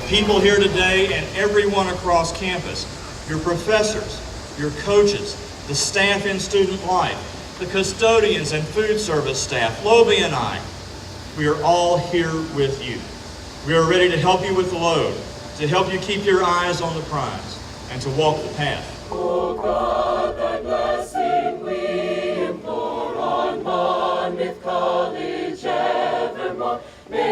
people here today and everyone across campus, your professors, your coaches, the staff in student life, the custodians and food service staff, Lobie and I, we are all here with you. We are ready to help you with the load, to help you keep your eyes on the prize, and to walk the path. Oh God, thy blessing we implore on Monmouth College evermore. May